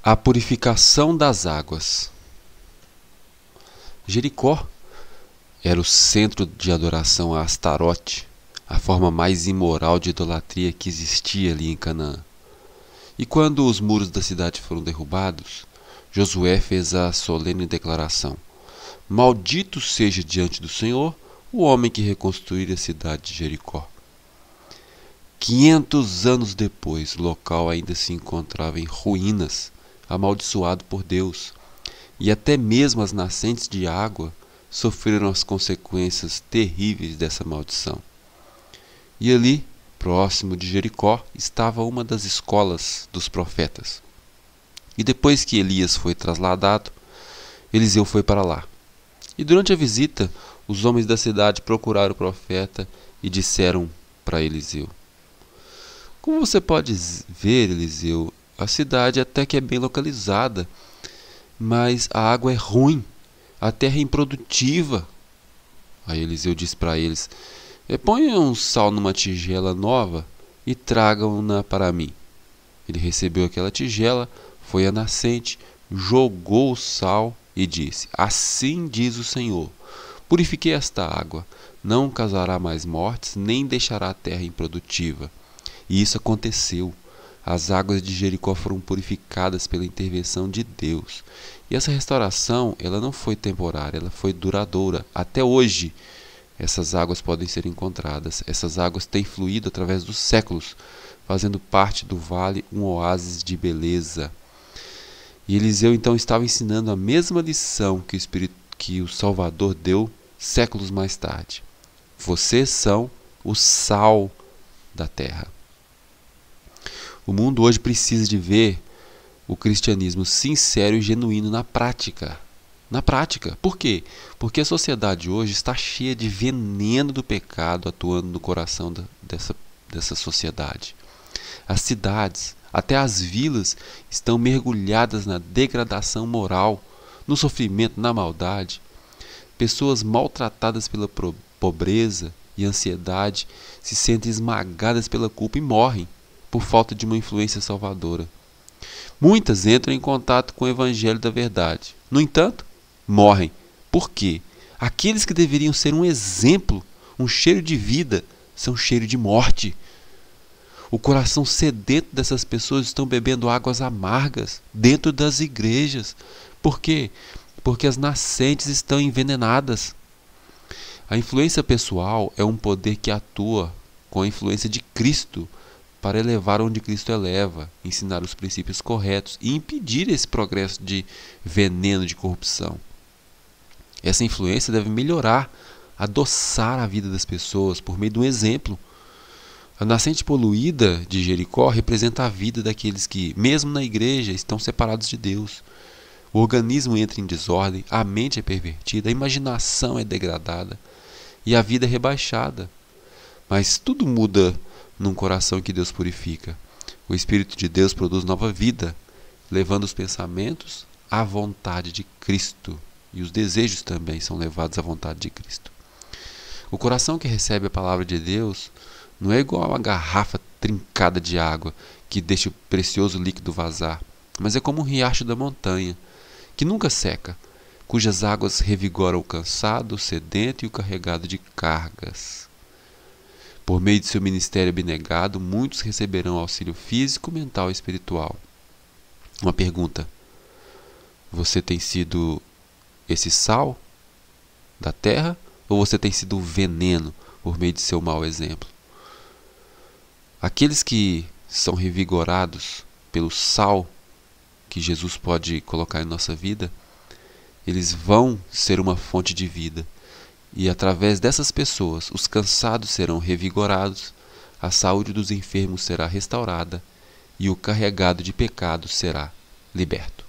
A purificação das águas. Jericó era o centro de adoração a Astarote, a forma mais imoral de idolatria que existia ali em Canaã. E quando os muros da cidade foram derrubados, Josué fez a solene declaração: Maldito seja diante do Senhor o homem que reconstruir a cidade de Jericó. 500 anos depois, o local ainda se encontrava em ruínas, amaldiçoado por Deus, e até mesmo as nascentes de água sofreram as consequências terríveis dessa maldição. E ali, próximo de Jericó, estava uma das escolas dos profetas. E depois que Elias foi trasladado, Eliseu foi para lá. E durante a visita, os homens da cidade procuraram o profeta e disseram para Eliseu: Como você pode ver, Eliseu, a cidade até que é bem localizada, mas a água é ruim, a terra é improdutiva. Aí Eliseu disse para eles: Ponham sal numa tigela nova e tragam-na para mim. Ele recebeu aquela tigela, foi à nascente, jogou o sal e disse: Assim diz o Senhor, purifiquei esta água, não causará mais mortes, nem deixará a terra improdutiva. E isso aconteceu. As águas de Jericó foram purificadas pela intervenção de Deus. E essa restauração, ela não foi temporária, ela foi duradoura. Até hoje, essas águas podem ser encontradas. Essas águas têm fluído através dos séculos, fazendo parte do vale um oásis de beleza. E Eliseu então estava ensinando a mesma lição que o Salvador deu séculos mais tarde. Vocês são o sal da terra. O mundo hoje precisa de ver o cristianismo sincero e genuíno na prática. Na prática. Por quê? Porque a sociedade hoje está cheia de veneno do pecado atuando no coração dessa sociedade. As cidades, até as vilas, estão mergulhadas na degradação moral, no sofrimento, na maldade. Pessoas maltratadas pela pobreza e ansiedade se sentem esmagadas pela culpa e morrem por falta de uma influência salvadora. Muitas entram em contato com o evangelho da verdade. No entanto, morrem. Por quê? Aqueles que deveriam ser um exemplo, um cheiro de vida, são cheiro de morte. O coração sedento dessas pessoas estão bebendo águas amargas dentro das igrejas. Por quê? Porque as nascentes estão envenenadas. A influência pessoal é um poder que atua com a influência de Cristo para elevar onde Cristo eleva, ensinar os princípios corretos e impedir esse progresso de veneno de corrupção. Essa influência deve melhorar, adoçar a vida das pessoas por meio de um exemplo. A nascente poluída de Jericó representa a vida daqueles que, mesmo na igreja, estão separados de Deus. O organismo entra em desordem, a mente é pervertida, a imaginação é degradada e a vida é rebaixada. Mas tudo muda num coração que Deus purifica. O Espírito de Deus produz nova vida, levando os pensamentos à vontade de Cristo. E os desejos também são levados à vontade de Cristo. O coração que recebe a palavra de Deus não é igual a uma garrafa trincada de água que deixa o precioso líquido vazar, mas é como um riacho da montanha, que nunca seca, cujas águas revigoram o cansado, o sedento e o carregado de cargas. Por meio de seu ministério abnegado, muitos receberão auxílio físico, mental e espiritual. Uma pergunta: você tem sido esse sal da terra ou você tem sido o veneno por meio de seu mau exemplo? Aqueles que são revigorados pelo sal que Jesus pode colocar em nossa vida, eles vão ser uma fonte de vida. E através dessas pessoas, os cansados serão revigorados, a saúde dos enfermos será restaurada e o carregado de pecado será liberto.